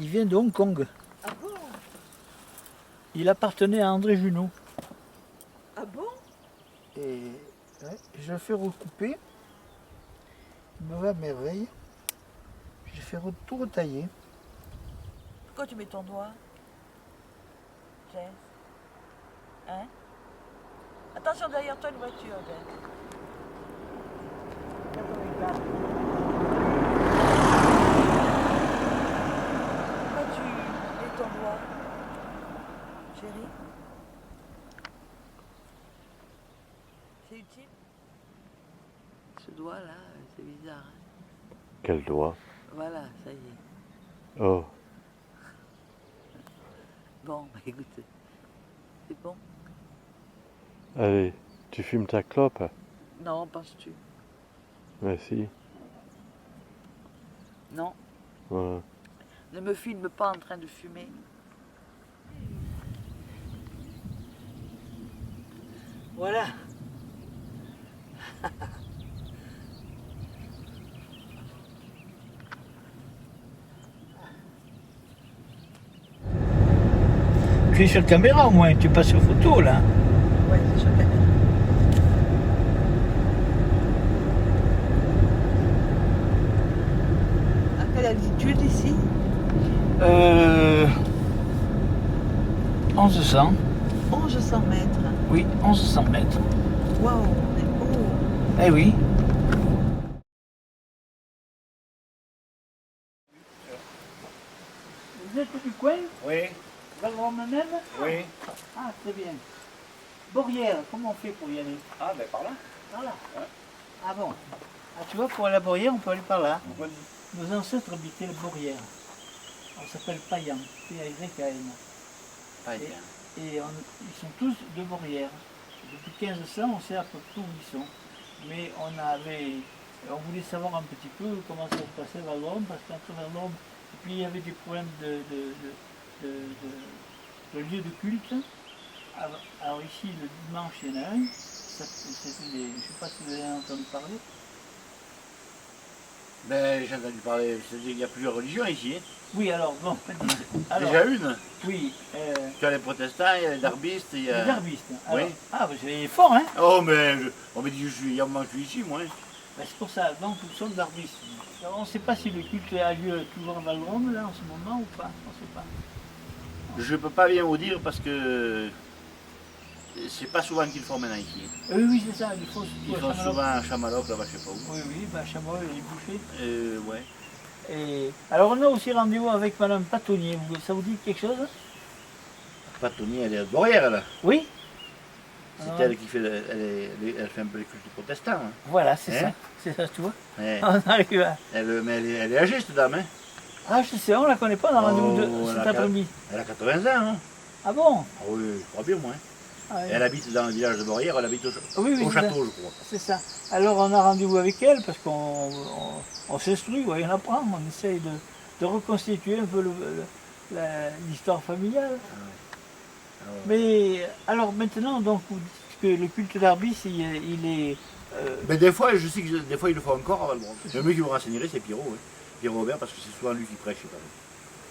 Il vient de Hong Kong. Ah bon? Il appartenait à André Junot. Ah bon? Et ouais, je le fais recouper. Il me va à merveille. J'ai fait tout retailler. Pourquoi tu mets ton doigt? Jess? Hein? Attention derrière toi une voiture, Jess. Regarde ton regard. Pourquoi tu mets ton doigt? Chérie? C'est utile? Ce doigt-là, c'est bizarre. Hein? Quel doigt? Voilà, ça y est. Oh, Bon, bah écoute, c'est bon? allez, tu fumes ta clope? Non, penses-tu? Mais si, Non, voilà. ne me filme pas en train de fumer. Voilà. Tu es sur caméra au moins, tu passes sur photo là. Ouais, c'est sur caméra. À quelle altitude ici? 1100. 1100 mètres. Oui, 1100 mètres. Waouh, on est haut. Eh oui. Vous êtes du coin? Oui, Valrome même? oui. Ah, très bien. Borrière, comment on fait pour y aller? Ah, ben par là. Par là. Ouais. Ah bon. Ah, tu vois, pour aller à Borrière, on peut aller par là. Pourquoi Nos ancêtres habitaient le Borrière. On s'appelle Payan, P-A-Y-A-N. pas bien. Et ils sont tous de Borrière. Depuis 1500, on sait à peu près où ils sont. Mais on voulait savoir un petit peu comment ça se passait vers l'homme, parce qu'entre vers l'homme, et puis il y avait des problèmes de lieu de culte. Alors ici, le dimanche, il y en a un. Je ne sais pas si vous avez entendu parler. Ben, j'ai entendu parler, il y a plusieurs religions ici. Hein. Oui, alors, bon. Alors, Déjà une. oui, Tu as les protestants, il y a les darbistes, il y les a... darbistes. Alors, Oui. ah, vous avez fort, hein? Oh, mais on m'a dit, il y a un moment que je suis ici, moi. Ben, c'est pour ça, donc nous sommes darbistes. Alors, on ne sait pas si le culte a lieu toujours à Valrome, là, en ce moment, ou pas. On ne sait pas. Je peux pas bien vous dire parce que c'est pas souvent qu'ils le font maintenant ici. Oui, oui, c'est ça, il faut Ils font souvent à Chamalloc, là-bas, je sais pas où. Oui, oui, ben, Chameau, il est bouché. Ouais. Et alors, on a aussi rendez-vous avec Madame Patonnier. Ça vous dit quelque chose? Patonnier, elle est à Borrière, là. Oui? C'est Ah. elle qui fait, elle fait un peu les cultes protestants. Hein. Voilà, c'est Hein? ça. C'est ça, tu vois. Ouais. On arrive à... Mais elle est âgée, cette dame. Hein. Ah, je sais, on la connaît pas dans le rendez-vous de elle cet a après-midi. Elle a 80 ans. Hein. Ah bon? Ah oui, je crois bien, moi. Hein. Ah, oui. Elle habite dans le village de Borrière, elle habite au Oui, oui, au c'est ça. château, je crois. C'est ça. Alors on a rendez-vous avec elle parce qu'on s'instruit, ouais, on apprend, on essaye de reconstituer un peu l'histoire familiale. Ah ouais. Mais alors maintenant, donc vous dites que le culte d'Arbis, il est... Mais des fois, je sais que des fois, ils le font encore à Valbron. Le mieux qui vous renseignerait, c'est Pierrot. Hein. Pierrot Robert, parce que c'est souvent lui qui prêche.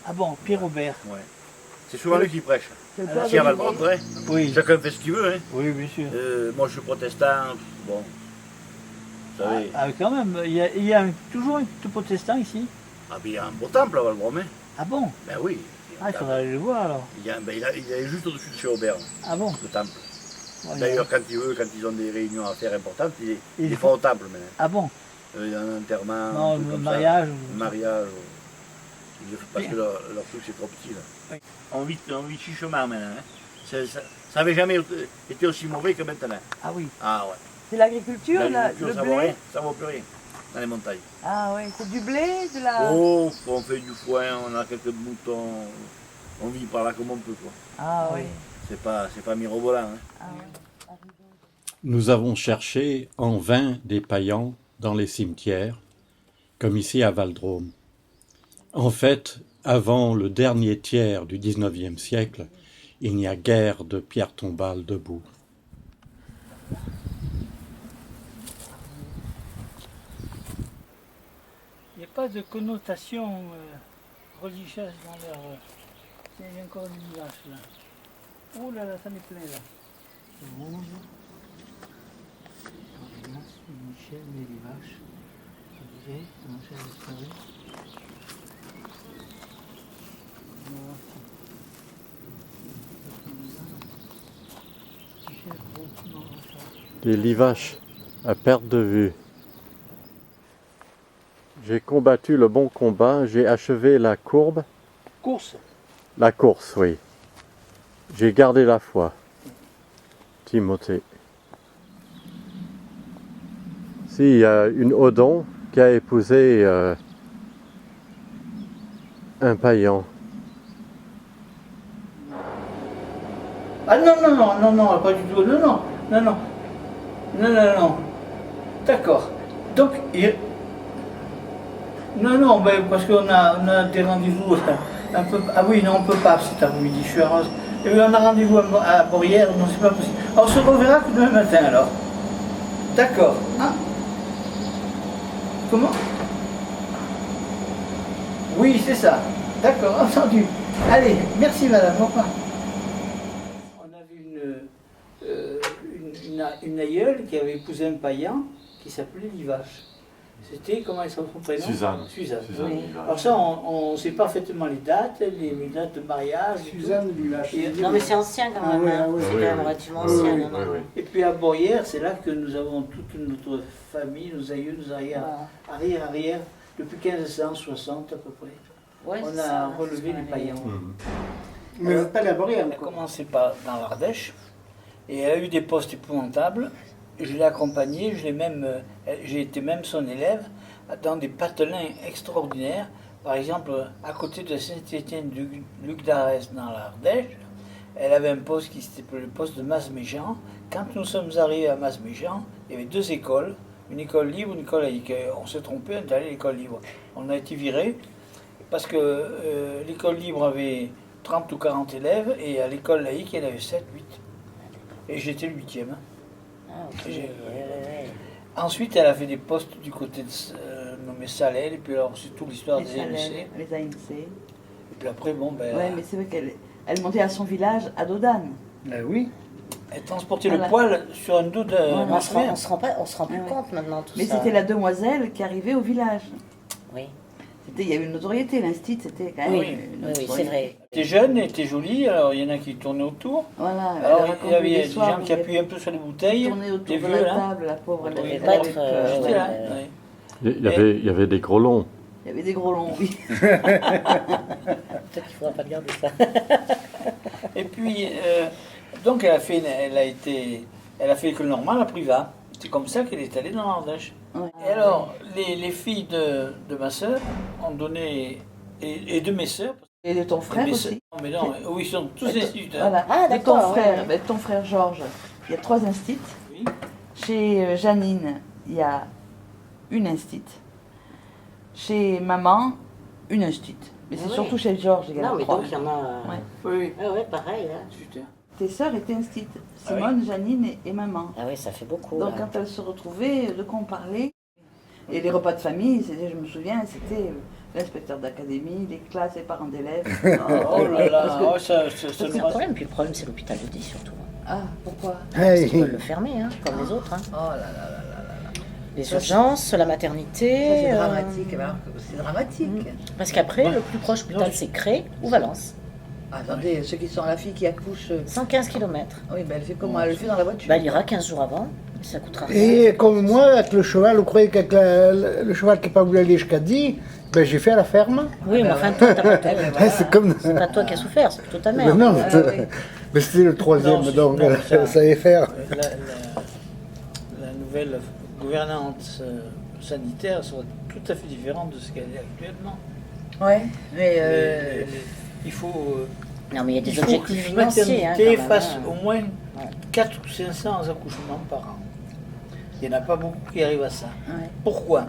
Ah bon, Pierre Robert. Ouais. C'est souvent lui qui prêche. Quelqu'un Ici à veut Valbron, dire- ouais. Oui, Chacun fait ce qu'il veut. Hein. oui, bien sûr. Moi, je suis protestant. Bon, vous savez. Ah, quand même, il y a toujours un culte protestant ici. Ah, puis il y a un beau temple à Valbron. Hein. Ah bon? Ben oui. Ah, il faudrait aller le voir alors. Il est juste au-dessus de chez Aubert, Ah bon? le temple. Ouais, D'ailleurs, quand ils ont des réunions à faire importantes, ils Ils font au temple maintenant. Ah bon? Il y a un enterrement, Non, un truc le comme mariage. ça. Un mariage. Parce que leur truc c'est trop petit là. Oui. On vit chichement maintenant. Hein. Ça n'avait jamais été aussi mauvais que maintenant. Ah oui. Ah ouais. C'est l'agriculture, L'agriculture, le ça vaut blé? rien, ça vaut plus rien dans les montagnes. Ah oui, c'est du blé, de la... Oh, on fait du foin, on a quelques moutons, on vit par là comme on peut quoi. Ah oui. C'est pas mirobolant. Hein. Ah, oui. nous avons cherché en vain des paillants dans les cimetières, comme ici à Valdrome. En fait, avant le dernier tiers du XIXe siècle, il n'y a guère de pierres tombales debout. Il n'y a pas de connotation religieuses dans leur... Tiens, il y a encore une vache là. Oh là là, ça m'est plein là. Rouge. Michel, mais les vaches. Je disais, mon cher disparu. Des livaches à perte de vue. J'ai combattu le bon combat, j'ai achevé la courbe. Course. La course, oui. J'ai gardé la foi. Timothée. Si, il y a une Odon qui a épousé un païen. Ah non, non, non, non, non, pas du tout. Non, non, non, non. Non, non, non. D'accord. Donc, non, non, ben, parce qu'on a des rendez-vous un peu... Ah oui, non, on ne peut pas cet après-midi, je suis heureuse. Et on a rendez-vous à Beaurières, non, c'est pas possible. On se reverra que demain matin, alors. D'accord. Hein? Comment? Oui, c'est ça. D'accord, entendu. Allez, merci madame, au revoir. On avait une aïeule qui avait épousé un païen qui s'appelait Livache. C'était, comment elle s'appelle son prénom? Suzanne. Suzanne. Suzanne Oui. Livache. Alors ça, on sait parfaitement les dates de mariage. et tout. Suzanne Livache. Non mais c'est ancien quand même, ouais, hein. ah ouais. C'est Oui, quand même oui. relativement Oui, ancien. oui, non, non. oui, oui. Et puis à Beaurières, c'est là que nous avons toute notre famille, nos aïeux, nos arrière, Voilà. arrière, depuis 1560 à peu près. Ouais, On c'est a ça, hein, relevé c'est ce les qu'on avait. païens. Mais vous n'êtes pas laborieux Elle a encore. commencé dans l'Ardèche et elle a eu des postes épouvantables. Je l'ai accompagnée, j'ai été même son élève dans des patelins extraordinaires. Par exemple, à côté de Saint-Étienne du Luc d'Arès dans l'Ardèche, elle avait un poste qui s'était le poste de Masméjean. Quand nous sommes arrivés à Masméjean, il y avait deux écoles, une école libre, une école laïque. On s'est trompé, on est allé à l'école libre. On a été virés parce que l'école libre avait 30 ou 40 élèves et à l'école laïque, il y en avait 7, 8. Et j'étais le 8e. Ah, ok. J'ai- Ouais, ouais. Ensuite, elle a fait des postes du côté de nommé Salel, et puis alors c'est toute l'histoire Les des AMC. Salelles, les AMC. Et puis après, bon, ben. Ouais, mais c'est vrai qu'elle montait à son village à Dodane. Ben oui. Elle transportait Voilà. le poil sur un dos de Voilà. On se rend, mère. on se rend plus Ouais. compte maintenant tout Mais ça. c'était la demoiselle qui arrivait au village. Oui, Il y avait une notoriété, l'instit, c'était quand même oui, une oui, c'est notoriété. vrai. Elle était jeune, elle était jolie, alors il y en a qui tournaient autour. Voilà, elle Alors il y racontait avait des des soirs gens où qui elle appuyaient un peu sur les bouteilles. tournait autour des de vieux, la là. table, la pauvre. On Elle devait avait pas peur. être, J'étais ouais, là. ouais. Ouais. Il y avait des gros longs. Il y avait des gros longs, oui. Peut-être qu'il ne faudra pas garder ça. Et puis, donc elle a fait l'école normale à Privas. C'est comme ça qu'elle est allée dans l'Ardèche. Ouais. Et alors, les filles de ma sœur ont donné, et de mes sœurs, Et de ton frère mes aussi. sœurs- non, mais non, oui, ils sont tous instituteurs. Voilà. Ah, de ton d'accord, frère, ouais. ben, ton frère Georges, il y a 3 instits. Oui. Chez Janine, il y a une instit. Chez maman, une instit. Mais c'est Ah oui. surtout chez Georges, il y en Non, a mais 3. donc il y en a. Ouais. Oui, Ah ouais, pareil. Hein. instituteurs. Tes sœurs étaient instites. Simone, Janine et maman. Ah oui, ça fait beaucoup. Donc là. quand elles se retrouvaient, de quoi on parlait. Et les repas de famille, je me souviens, c'était l'inspecteur d'académie, les classes, les parents d'élèves. Oh là là, Parce que- oh, ça C'est nous un rassure. problème, puis le problème c'est l'hôpital de Die surtout. Ah, pourquoi Parce qu'ils veulent le fermer, hein, comme les autres. Hein. Oh là là là là. Les urgences, la maternité. Ça, c'est euh, dramatique. alors que C'est dramatique. Parce qu'après, le plus proche hôpital c'est Cré ou Valence. Attendez, ceux qui sont la fille qui accouche. 115 km. Oui, ben elle fait comment? Elle le fait dans la voiture. Bah, elle ira 15 jours avant, ça coûtera rien. Et comme moi, avec le cheval, vous croyez qu'avec le cheval qui n'a pas voulu aller jusqu'à 10, ben j'ai fait à la ferme. Oui, mais enfin, toi, t'as pas tort. C'est comme. C'est pas toi qui as souffert, c'est plutôt ta Mais mère. non, Ah, c'était- oui. mais c'était le troisième, Non, donc non, elle savait faire. La nouvelle gouvernante sanitaire sera tout à fait différente de ce qu'elle est actuellement. Ouais, mais Il faut, Non, mais il y a des il faut objectifs qu'une financiers. Hein, maternité quand même, fasse hein. au moins 400 ou 500 accouchements par an. Il n'y en a pas beaucoup qui arrivent à ça. ouais. Pourquoi?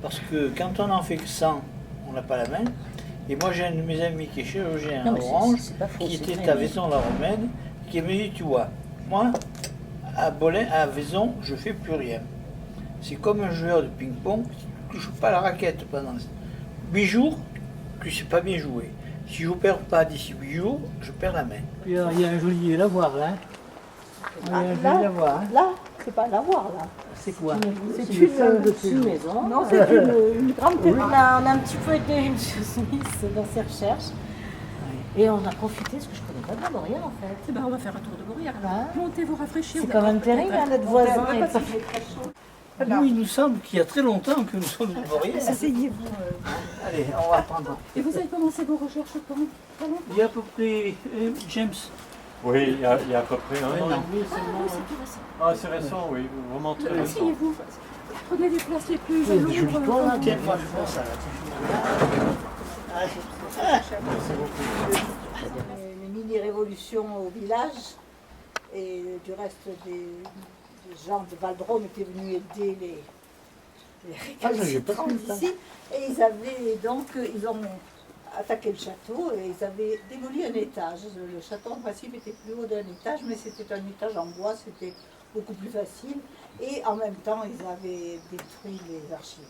Parce que quand on en fait que 100, on n'a pas la main. Et moi, j'ai un de mes amis qui est chirurgien Non, à mais Orange, c'est pas faux, qui c'est était vrai, à mais- Vaison-la-Romaine, qui me dit, tu vois, moi, à Vaison, je fais plus rien. C'est comme un joueur de ping-pong, tu ne touches pas la raquette pendant 8 jours, que c'est pas bien joué. Si je ne perds pas d'ici 8 jours, je perds la main. Puis il y a un joli lavoir là. Il y a un joli lavoir. Hein. Là, c'est pas à l'avoir, là. C'est quoi? C'est une maison. Non, c'est une grande terrasse. On a un petit peu aidé M. Smith dans ses recherches. Et on a profité, parce que je ne connais pas de Beaurières en fait. Eh ben, on va faire un tour de Beaurières. Hein? Montez vous rafraîchir. C'est quand même terrible, hein, notre voisin. Et pas... Nous, il nous semble qu'il y a très longtemps que nous sommes de Beaurières. Asseyez-vous. Allez, on va prendre. Et vous avez commencé vos recherches quand? Il y a à peu près James. Oui, il y a à peu près un an et demi Ah oui, seulement. c'est tout récent. Ah, c'est récent, oui, vraiment très récent. Asseyez-vous. Prenez les places les plus Il y a des jolis lourdes. toits là. Tiens, moi je prends ça là. Une mini-révolution au village. Et du reste des gens de Valdrome étaient venus aider les récalcitrants d'ici. Et ils ont attaqué le château et ils avaient démoli un étage. Le château en principe était plus haut d'un étage, mais c'était un étage en bois, c'était beaucoup plus facile. Et en même temps, ils avaient détruit les archives.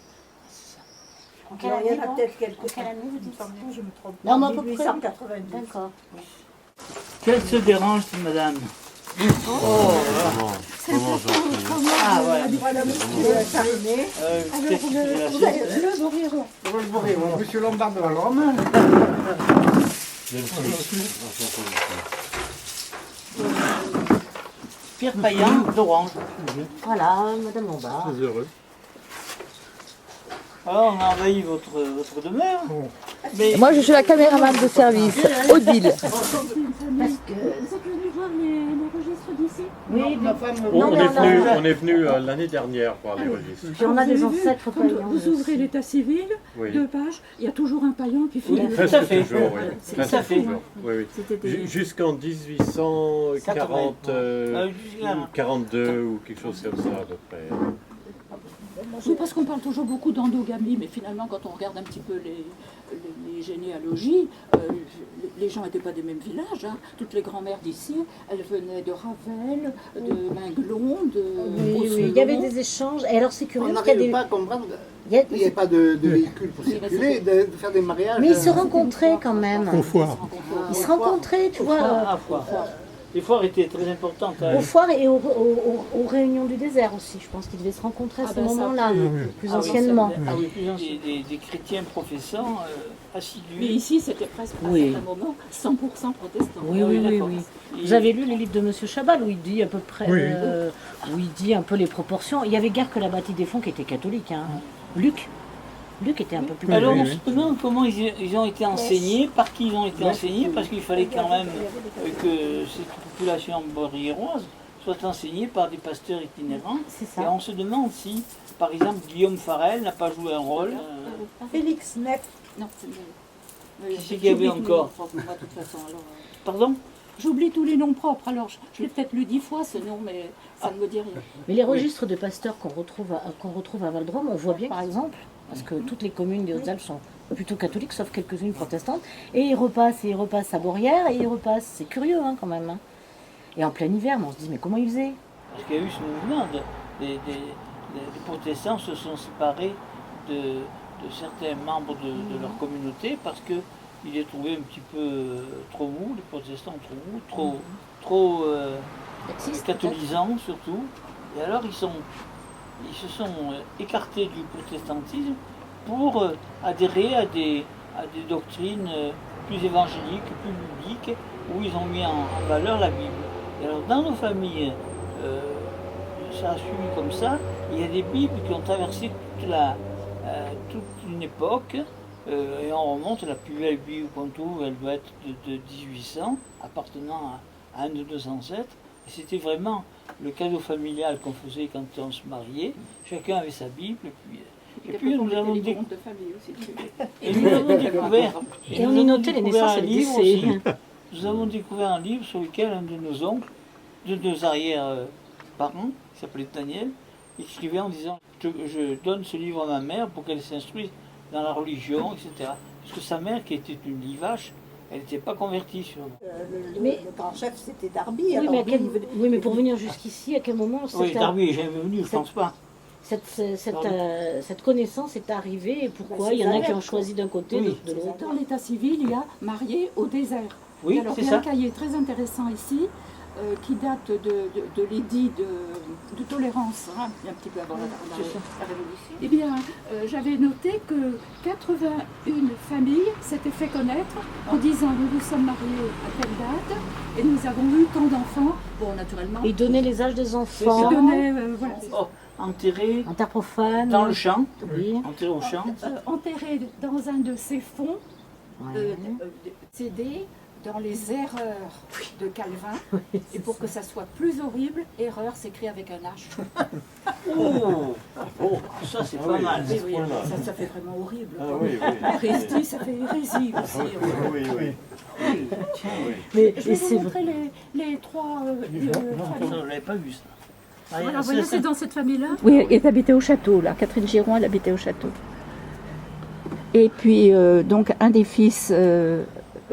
En Alors, il y en a peut-être En quelques quelle année vous dites? je me trompe Non, mais pas, à peu près. 1892. D'accord. Quelle se dérange, madame? Vraiment gentil. Ah ouais. Le Beauriéron. Monsieur Lombard de Valdrome. Pierre Payan d'Orange. Voilà, Madame Lombard. Très heureux. Alors, on a envahi votre demeure. Mais Moi, je suis la caméraman de service, Odile. Vous êtes venu voir les registres d'ici? Oui, Ma femme. On est venu l'année dernière voir les registres. puis on a des Vous avez vu, ancêtres quand païens. vous ouvrez l'état civil, Oui. 2 pages, il y a toujours un paillant qui fait Oui, le- tout à Presque fait. toujours, oui. Tout Presque à fait. toujours. Oui, oui. C'était des... Jusqu'en 1842 Ah, ou quelque chose comme ça à peu près. Oui, parce qu'on parle toujours beaucoup d'endogamie, mais finalement, quand on regarde un petit peu les généalogies, les gens n'étaient pas des mêmes villages. Hein. Toutes les grand-mères d'ici, elles venaient de Ravel, de Minglon, de Oui, il y avait des échanges. Et alors, c'est On curieux, parce qu'il y a n'arrive des... pas à comprendre. il y a- Il n'y a pas de véhicule pour circuler, de faire des mariages. Mais ils se rencontraient quand même. Ils se rencontraient, tu vois, Ah, foire. Les foires étaient très importantes. aux foires et aux réunions du désert aussi. Je pense qu'ils devaient se rencontrer à Ah ce ben ça, moment-là, plus Ah oui, anciennement. Ah oui, plus anciennement. Des chrétiens professants Mais assidus. ici, c'était presque à Oui. certains moments 100% protestant. Oui, Ah oui, oui, d'accord. oui. Et- Vous avez lu les livres de Monsieur Chabal où il dit à peu près, où il dit un peu les proportions. Il y avait guère que la Bâtie des Fonds qui était catholique. Hein. Luc était un peu plus Alors on catholique. se demande comment ils ont été enseignés, par qui ils ont été enseignés, parce qu'il fallait quand même que cette population borriéroise soit enseignée par des pasteurs itinérants. C'est Et ça. on se demande si, par exemple, Guillaume Farel n'a pas joué un rôle. Félix Neff. Non, c'est Qui c'est qu'il y avait j'oublie tous les encore noms propres, moi, de toute façon, alors, Pardon? j'oublie tous les noms propres, alors je l'ai peut-être lu 10 fois ce nom, mais ça ne me dit rien. Mais les registres de pasteurs qu'on retrouve à Valdrome, on voit bien, par exemple, parce que toutes les communes des Hautes-Alpes sont plutôt catholiques, sauf quelques-unes protestantes, et ils repassent à Beaurières, et ils repassent, c'est curieux hein, quand même. Hein. Et en plein hiver, mais on se dit, mais comment ils faisaient? Parce qu'il y a eu ce mouvement, les protestants se sont séparés de certains membres de leur communauté parce qu'ils les trouvaient un petit peu trop mous, les protestants trop mous, trop catholisants surtout. Et alors ils se sont écartés du protestantisme pour adhérer à des doctrines plus évangéliques, plus bibliques, où ils ont mis en valeur la Bible. Et alors dans nos familles, ça a suivi comme ça. Il y a des Bibles qui ont traversé toute une époque, et on remonte, la plus belle Bible qu'on trouve, elle doit être de 1800, appartenant à un de nos ancêtres. Et c'était vraiment le cadeau familial qu'on faisait quand on se mariait. Chacun avait sa Bible, et puis nous avons des comptes de famille aussi. et nous avons découvert. Et on y notait les naissances et les décès. Nous avons découvert un livre sur lequel un de nos oncles, de nos arrière-parents, qui s'appelait Daniel, écrivait en disant je donne ce livre à ma mère pour qu'elle s'instruise dans la religion, etc. Parce que sa mère, qui était une livache, elle n'était pas convertie sur Mais- Le grand chef, c'était Darby. Oui, alors mais, lui, il venait- oui, mais pour venir jusqu'ici, à quel moment Oui, c'était- Darby n'est jamais venu, je pense pas. cette connaissance est arrivée et pourquoi il y en a qui ont choisi d'un côté, Oui. d'autres de l'autre. Dans l'état civil, il y a marié au désert. Oui, Alors, c'est il y a un ça. cahier très intéressant ici qui date de l'édit de tolérance, hein, un petit peu avant la Révolution. Eh bien, j'avais noté que 81 familles s'étaient fait connaître en disant nous nous sommes mariés à telle date et nous avons eu tant d'enfants. Bon, naturellement, Et donner les âges des enfants, ils donnaient, voilà, Oh, enterré en terre profane. dans le champ, Oui. enterré au champ. enterrés dans un de ces fonds, Ouais. cédés dans les erreurs de Calvin. Et pour que ça soit plus horrible, erreur s'écrit avec un H. Oh, oh, ça c'est pas mal. Oui, oui, ça fait vraiment horrible. Ah quoi. oui, oui. Hérésie, ça fait hérésie aussi. Oui, oui. Oui, tiens. Mais Je vais c'est vous montrer les trois familles. Ça, on l'avait pas vu ça. Ah, Voilà, ça, voyez, ça. c'est dans cette famille-là. Oui, elle habitait au château, là. Catherine Giron, elle habitait au château. Et puis, donc, un des fils,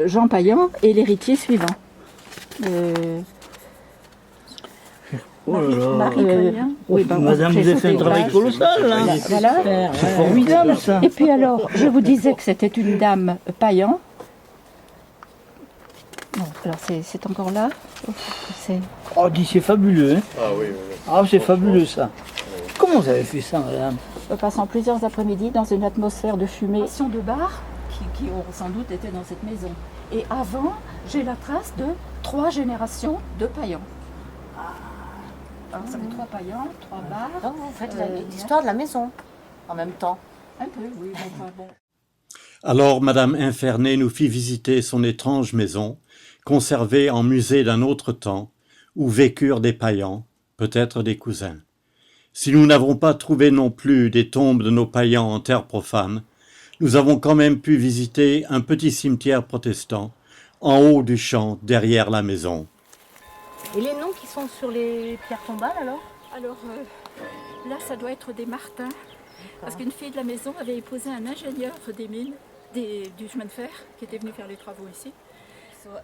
Jean Payan, et l'héritier suivant. Oh là là. Marie Payan. Oui, ben, Madame, j'ai vous avez fait un sauté travail l'âge. colossal, là. Voilà. C'est formidable, ça. Et puis alors, je vous disais que c'était une dame Payan. Bon, alors c'est encore là. C'est Oh, dis, c'est fabuleux, hein. Ah oui, oui, oui. Ah, c'est fabuleux, ça. Comment vous avez fait ça, madame? passant plusieurs après-midi dans une atmosphère de fumée. De bar qui ont sans doute été dans cette maison. Et avant, j'ai la trace de 3 générations de paillants. Alors, ça fait 3 paillants, 3 bars. Donc vous faites l'histoire de la maison en même temps. Un peu, oui. Enfin, bon. Alors Madame Infernet nous fit visiter son étrange maison, conservée en musée d'un autre temps, où vécurent des paillants, peut-être des cousins. Si nous n'avons pas trouvé non plus des tombes de nos paillants en terre profane, nous avons quand même pu visiter un petit cimetière protestant, en haut du champ, derrière la maison. Et les noms qui sont sur les pierres tombales alors? Alors là, ça doit être des Martins, parce qu'une fille de la maison avait épousé un ingénieur des mines, du chemin de fer, qui était venu faire les travaux ici.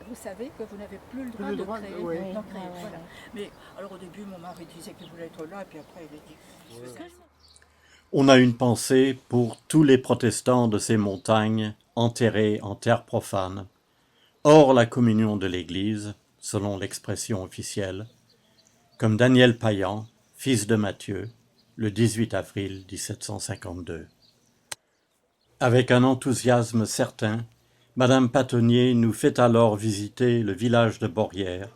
Vous savez que vous n'avez plus le droit de créer. D'en créer, voilà. Mais alors au début, mon mari disait qu'il voulait être là, et puis après, il a dit... On a une pensée pour tous les protestants de ces montagnes enterrés en terre profane, hors la communion de l'Église, selon l'expression officielle, comme Daniel Payan, fils de Matthieu, le 18 avril 1752. Avec un enthousiasme certain, Madame Patonnier nous fait alors visiter le village de Borrières,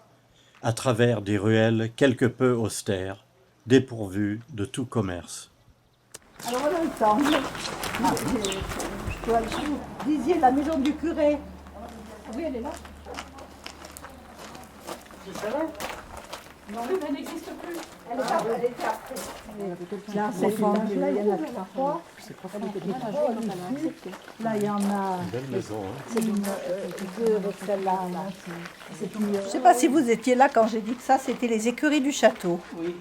à travers des ruelles quelque peu austères, dépourvues de tout commerce. Alors voilà le temple. Vous disiez la maison du curé. Oui, elle est là. C'est ça, là? Non, elle n'existe plus. Elle était après. Là, c'est là, il y en a trois. Là, il y en a deux avec celle-là. Je ne sais pas si vous étiez là quand j'ai dit que ça, c'était les écuries du château. Oui.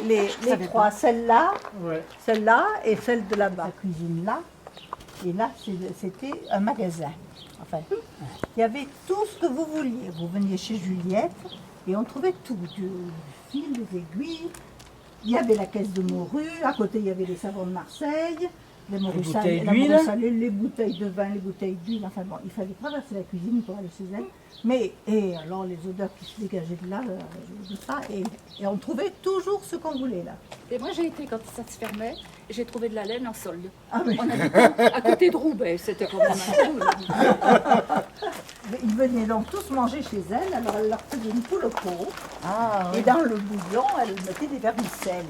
Les trois, celle-là, Ouais. celle-là et celle de là-bas. La cuisine là. Et là, c'était un magasin. Enfin, il y avait tout ce que vous vouliez. Vous veniez chez Juliette et on trouvait tout. Du fil, des aiguilles. Il y avait la caisse de morue. À côté, il y avait les savons de Marseille. Les morues salées, bouteilles d'huile. les bouteilles de vin, les bouteilles d'huile. Enfin bon, il fallait traverser la cuisine pour aller chez elle. Mais, et alors les odeurs qui se dégageaient de là, de ça, et on trouvait toujours ce qu'on voulait là. Et moi, j'ai été, quand ça se fermait, j'ai trouvé de la laine en solde. Ah oui. On habitait à côté de Roubaix, c'était quand même un peu... Ils venaient donc tous manger chez elle, alors elle leur faisait une poule au pot. Ah, Et dans le bouillon, elle mettait des vermicelles.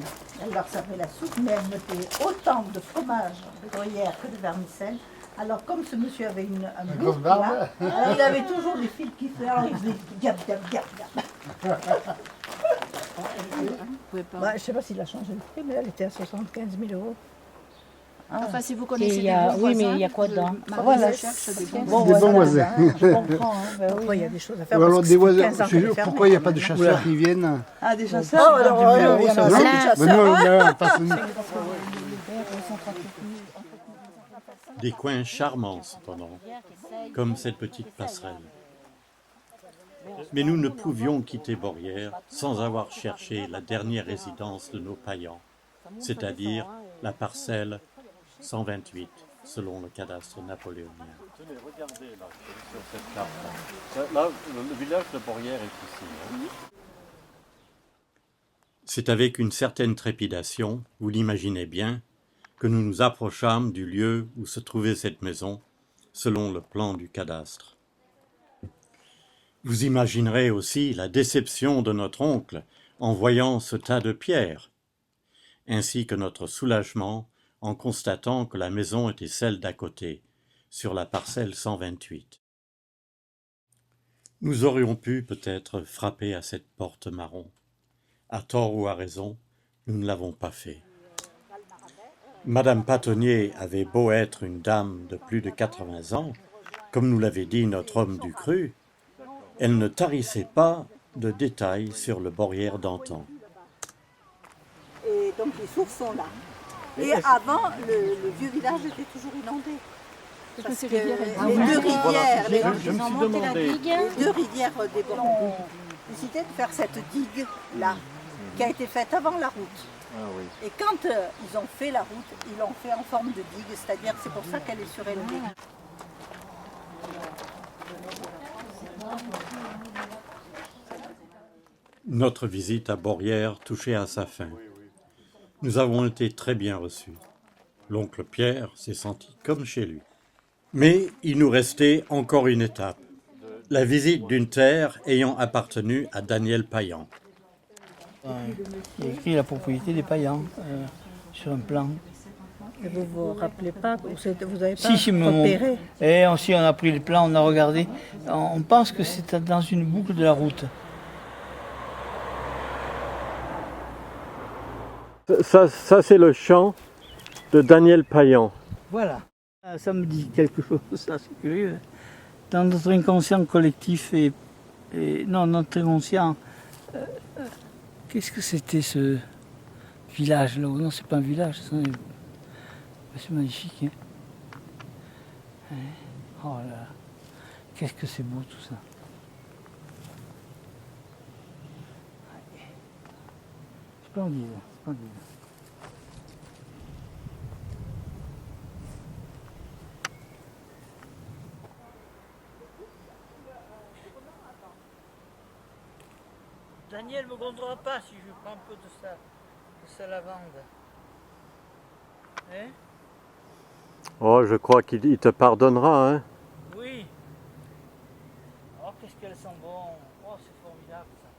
Elle leur servait la soupe, mais elle mettait autant de fromage de gruyère que de vermicelles. Alors comme ce monsieur avait un gros plat, alors il avait toujours des fils qui faisaient, alors il faisait gap, gap, gap, gap. Bah, je ne sais pas s'il a changé le prix, mais elle était à 75 000 €. Enfin, si vous Et connaissez il y a- des bons oui, mais voisins, il y a quoi dedans? Voilà. cherche des bons Bon, Des bons voisins. Je comprends, hein, ben oui. Il y a des choses à faire. Ou parce alors que des ça fait voisins. 15 ans Je qu'elle sais est pas fermée. pourquoi il n'y a pas de chasseurs qui viennent. Ah, des chasseurs. Oh, alors, il y en a aussi des Mais chasseurs. non, mais personne. Des coins charmants cependant, comme cette petite passerelle. Mais nous ne pouvions quitter Borrières sans avoir cherché la dernière résidence de nos paillants, c'est-à-dire la parcelle 128, selon le cadastre napoléonien. Tenez, regardez là, sur cette carte-là. Là, le village de Borrières est ici. Hein. C'est avec une certaine trépidation, vous l'imaginez bien, que nous nous approchâmes du lieu où se trouvait cette maison, selon le plan du cadastre. Vous imaginerez aussi la déception de notre oncle en voyant ce tas de pierres, ainsi que notre soulagement en constatant que la maison était celle d'à côté, sur la parcelle 128. Nous aurions pu peut-être frapper à cette porte marron. À tort ou à raison, nous ne l'avons pas fait. Madame Patonnier avait beau être une dame de plus de 80 ans, comme nous l'avait dit notre homme du cru, elle ne tarissait pas de détails sur le Borrières d'antan. Et donc les sources sont là. Et avant, le vieux village était toujours inondé. Parce que les deux rivières, les deux rivières des Bords ont décidé de faire cette digue là, qui a été faite avant la route. Ah oui. Et quand ils ont fait la route, ils l'ont fait en forme de digue, c'est-à-dire c'est pour ça qu'elle est surélevée. Notre visite à Borrières touchait à sa fin. Nous avons été très bien reçus. L'oncle Pierre s'est senti comme chez lui. Mais il nous restait encore une étape, la visite d'une terre ayant appartenu à Daniel Payan. Il y a écrit la propriété des Payan sur un plan. Et vous vous rappelez pas, vous avez pas Si, repéré? Et aussi on a pris le plan, on a regardé. On pense que c'est dans une boucle de la route. Ça c'est le chant de Daniel Payan. Voilà. Ça me dit quelque chose, ça c'est curieux. Dans notre inconscient collectif et non, notre inconscient, qu'est-ce que c'était ce village là? Non, c'est pas un village, c'est magnifique. Hein? Oh là là, qu'est-ce que c'est beau tout ça. Splendide, splendide. Daniel ne me grondera pas si je prends un peu de sa lavande. Hein? Oh, je crois qu'il te pardonnera, hein. Oui. Oh, qu'est-ce qu'elles sont bonnes. Oh, c'est formidable ça.